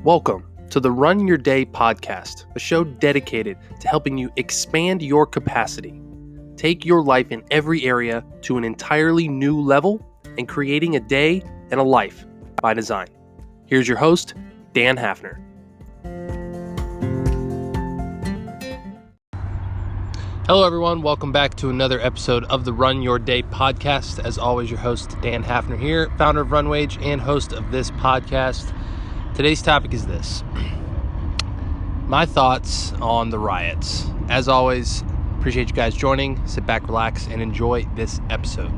Welcome to the Run Your Day podcast, a show dedicated to helping you expand your capacity, take your life in every area to an entirely new level, and creating a day and a life by design. Here's your host, Dan Hafner. Hello, everyone. Welcome back to another episode of the Run Your Day podcast. As always, your host, Dan Hafner here, founder of RunWage and host of this podcast. Today's topic is this: my thoughts on the riots. As always, appreciate you guys joining. Sit back, relax, and enjoy this episode.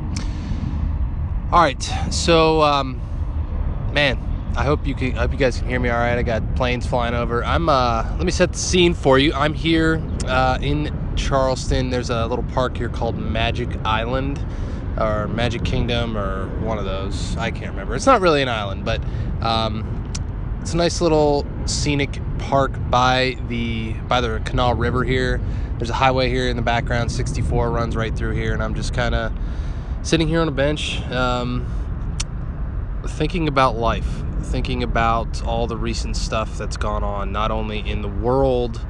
All right, so I hope you guys can hear me all right. I got planes flying over. Let me set the scene for you. I'm here in Charleston. There's a little park here called Magic Island or Magic Kingdom or one of those. I can't remember. It's not really an island, but it's a nice little scenic park by the Canal River here. There's a highway here in the background. 64 runs right through here, and I'm just kind of sitting here on a bench, thinking about life, thinking about all the recent stuff that's gone on, not only in the world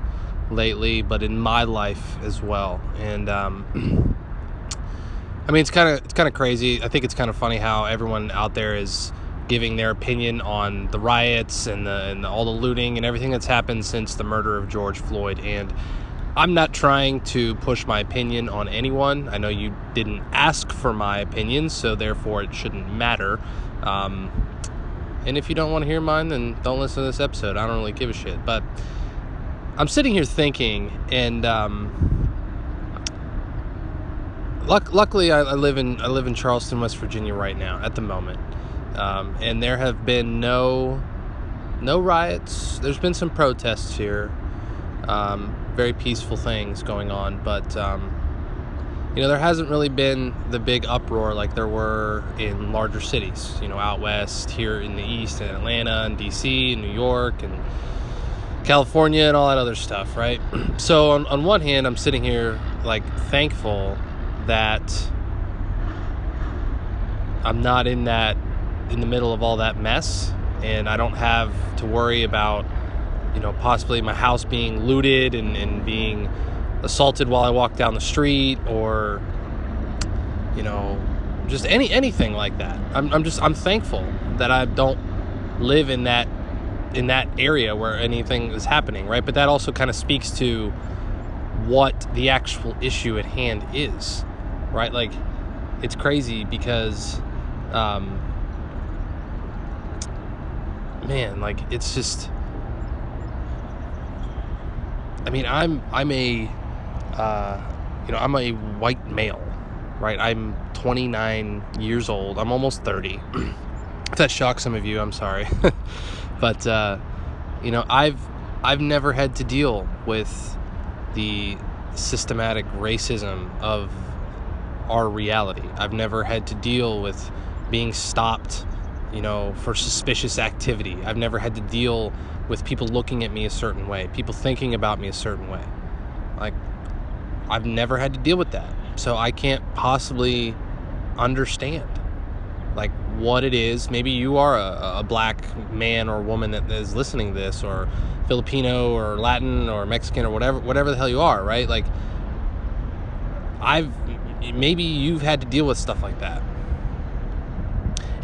lately, but in my life as well. And I mean, it's kind of crazy. I think it's kind of funny how everyone out there is giving their opinion on the riots and all the looting and everything that's happened since the murder of George Floyd. And I'm not trying to push my opinion on anyone. I know you didn't ask for my opinion, so therefore it shouldn't matter. And if you don't want to hear mine, then don't listen to this episode. I don't really give a shit. But I'm sitting here thinking, and luckily I live in Charleston, West Virginia right now at the moment. And there have been no riots. There's been some protests here, very peaceful things going on, but there hasn't really been the big uproar like there were in larger cities, out west, here in the east, in Atlanta and DC and New York and California and all that other stuff, right? So on one hand, I'm sitting here thankful that I'm not in the middle of all that mess, and I don't have to worry about possibly my house being looted and being assaulted while I walk down the street, or just anything like that. I'm thankful that I don't live in that area where anything is happening, right? But that also kind of speaks to what the actual issue at hand is, right? It's crazy because it's just, I mean, I'm a white male, right? I'm 29 years old. I'm almost 30. If that shocks some of you, I'm sorry. But, I've never had to deal with the systematic racism of our reality. I've never had to deal with being stopped for suspicious activity. I've never had to deal with people looking at me a certain way, people thinking about me a certain way. I've never had to deal with that. So I can't possibly understand what it is. Maybe you are a black man or woman that is listening to this, or Filipino or Latin or Mexican or whatever the hell you are, right? Maybe you've had to deal with stuff like that.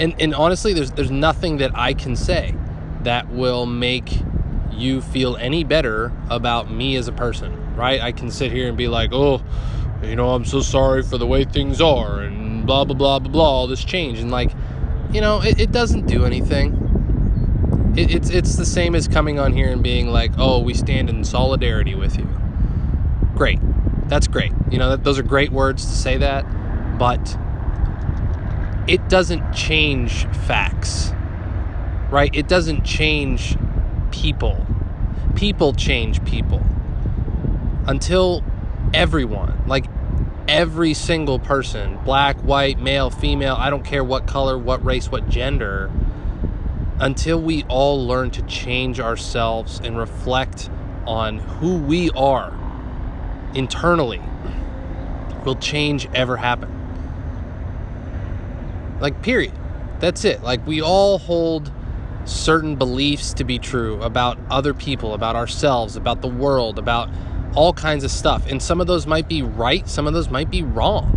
And honestly, there's nothing that I can say that will make you feel any better about me as a person, right? I can sit here and be like, oh, I'm so sorry for the way things are, and blah, blah, blah, blah, blah, all this change. And it doesn't do anything. It's the same as coming on here and being like, oh, we stand in solidarity with you. Great. That's great. Those are great words to say that, but it doesn't change facts, right? It doesn't change people. People change people. Until everyone, every single person, black, white, male, female, I don't care what color, what race, what gender, until we all learn to change ourselves and reflect on who we are internally, will change ever happen. Period. That's it. We all hold certain beliefs to be true about other people, about ourselves, about the world, about all kinds of stuff. And some of those might be right, some of those might be wrong.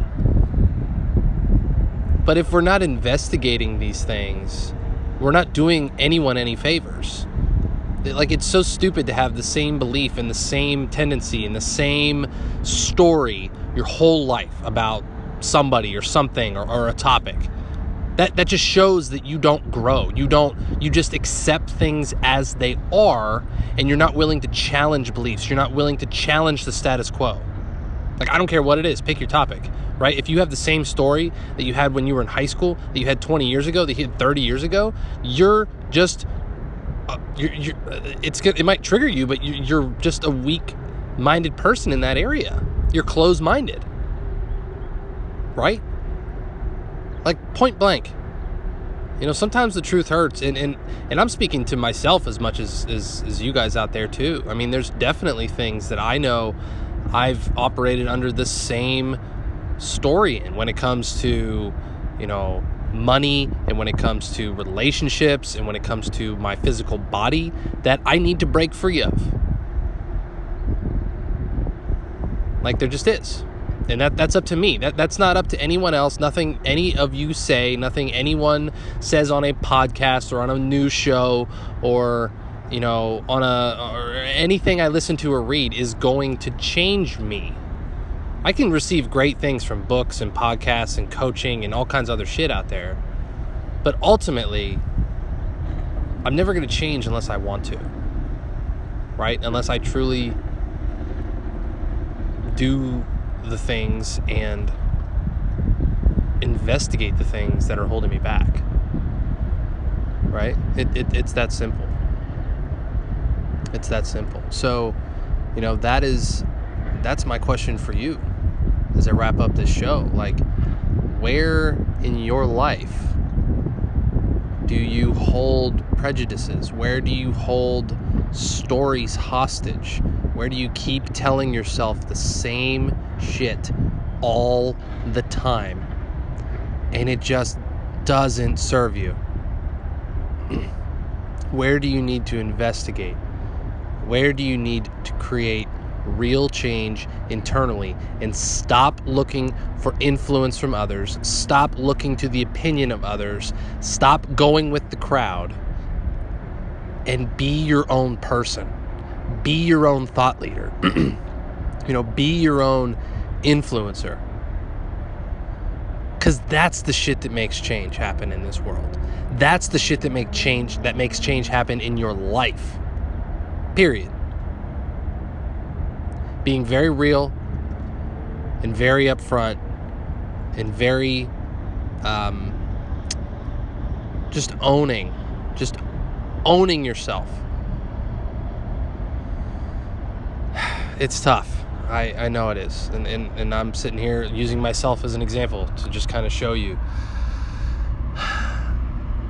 But if we're not investigating these things, we're not doing anyone any favors. Like, it's so stupid to have the same belief and the same tendency and the same story your whole life about somebody or something or a topic. That just shows that you don't grow. You just accept things as they are, and you're not willing to challenge beliefs. You're not willing to challenge the status quo. Like, I don't care what it is, pick your topic, right? If you have the same story that you had when you were in high school, that you had 20 years ago, that you had 30 years ago, you're just, it might trigger you, but you're just a weak-minded person in that area. You're closed-minded, right? Like, point blank. Sometimes the truth hurts, and I'm speaking to myself as much as you guys out there too. I mean, there's definitely things that I know I've operated under the same story in when it comes to, money, and when it comes to relationships, and when it comes to my physical body, that I need to break free of. Like, there just is. And that's up to me. That's not up to anyone else. Nothing any of you say, nothing anyone says on a podcast or on a news show or, or anything I listen to or read is going to change me. I can receive great things from books and podcasts and coaching and all kinds of other shit out there. But ultimately, I'm never going to change unless I want to. Right? Unless I truly do the things and investigate the things that are holding me back. Right? It's that simple. It's that simple. So, that's my question for you as I wrap up this show. Like, where in your life do you hold prejudices? Where do you hold stories hostage? Where do you keep telling yourself the same shit all the time, and it just doesn't serve you? Where do you need to investigate? Where do you need to create real change internally and stop looking for influence from others? Stop looking to the opinion of others. Stop going with the crowd and be your own person. Be your own thought leader. Be your own influencer. Because that's the shit that makes change happen in this world. That's the shit that makes change happen in your life. Period. Being very real and very upfront and very just owning yourself. It's tough. I know it is. And I'm sitting here using myself as an example to just kind of show you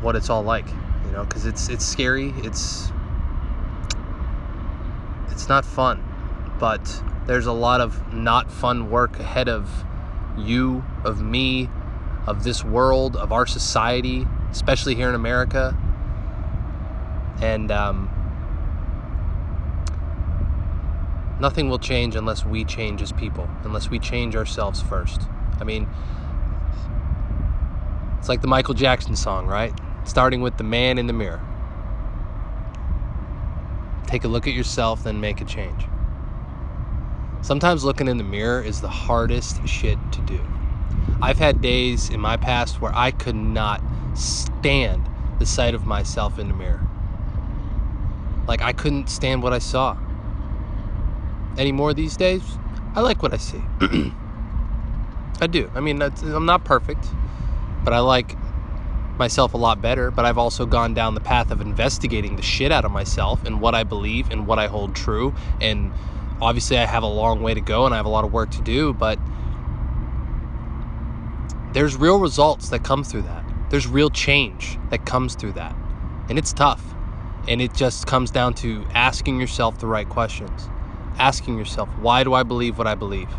what it's all like, because it's scary. It's not fun, but there's a lot of not fun work ahead of you, of me, of this world, of our society, especially here in America. And nothing will change unless we change as people, unless we change ourselves first. I mean, it's like the Michael Jackson song, right? Starting with the man in the mirror. Take a look at yourself, then make a change. Sometimes looking in the mirror is the hardest shit to do. I've had days in my past where I could not stand the sight of myself in the mirror. Like, I couldn't stand what I saw. Anymore these days, I like what I see. I do. I mean, I'm not perfect, but I like myself a lot better. But I've also gone down the path of investigating the shit out of myself and what I believe and what I hold true. And obviously I have a long way to go and I have a lot of work to do, but there's real results that come through that. There's real change that comes through that. And it's tough. And it just comes down to asking yourself the right questions. Asking yourself, why do I believe what I believe?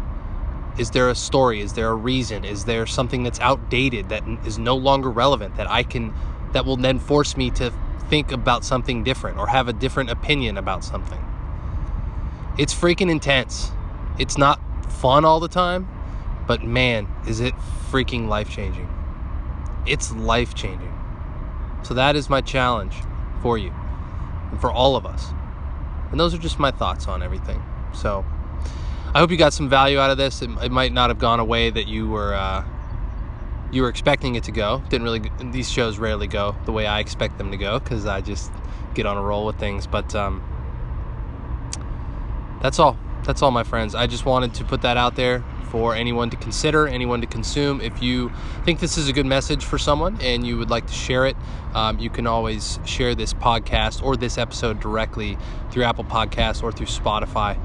Is there a story? Is there a reason? Is there something that's outdated that is no longer relevant that will then force me to think about something different or have a different opinion about something. It's freaking intense. It's not fun all the time, but man, is it freaking life-changing. It's life-changing. So that is my challenge for you and for all of us. And those are just my thoughts on everything. So I hope you got some value out of this. It might not have gone a way that you were expecting it to go. These shows rarely go the way I expect them to go, because I just get on a roll with things. But that's all, my friends. I just wanted to put that out there for anyone to consider, anyone to consume. If you think this is a good message for someone and you would like to share it, you can always share this podcast or this episode directly through Apple Podcasts or through Spotify.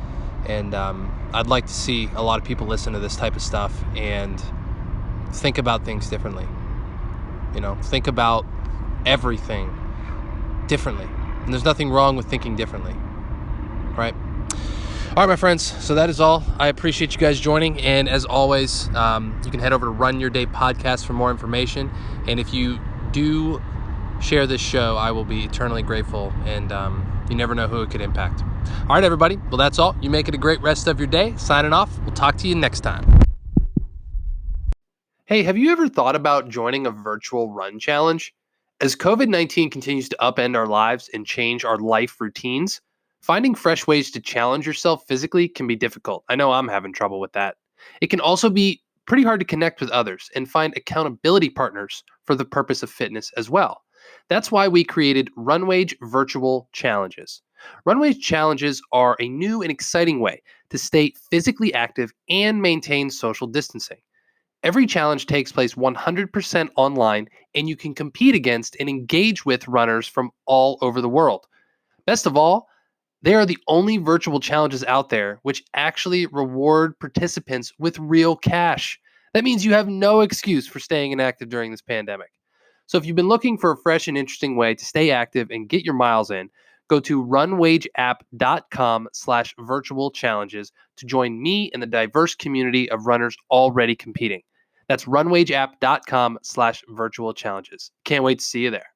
And I'd like to see a lot of people listen to this type of stuff and think about things differently. Think about everything differently. And there's nothing wrong with thinking differently, right? All right, my friends, so that is all. I appreciate you guys joining, and as always, you can head over to Run Your Day Podcast for more information, and if you do share this show, I will be eternally grateful, and you never know who it could impact. All right, everybody, well, that's all. You make it a great rest of your day. Signing off. We'll talk to you next time. Hey, have you ever thought about joining a virtual run challenge? As COVID-19 continues to upend our lives and change our life routines, finding fresh ways to challenge yourself physically can be difficult. I know I'm having trouble with that. It can also be pretty hard to connect with others and find accountability partners for the purpose of fitness as well. That's why we created Runwage Virtual Challenges. Runwage Challenges are a new and exciting way to stay physically active and maintain social distancing. Every challenge takes place 100% online, and you can compete against and engage with runners from all over the world. Best of all, they are the only virtual challenges out there which actually reward participants with real cash. That means you have no excuse for staying inactive during this pandemic. So if you've been looking for a fresh and interesting way to stay active and get your miles in, go to runwageapp.com/virtual challenges to join me and the diverse community of runners already competing. That's runwageapp.com/virtual challenges. Can't wait to see you there.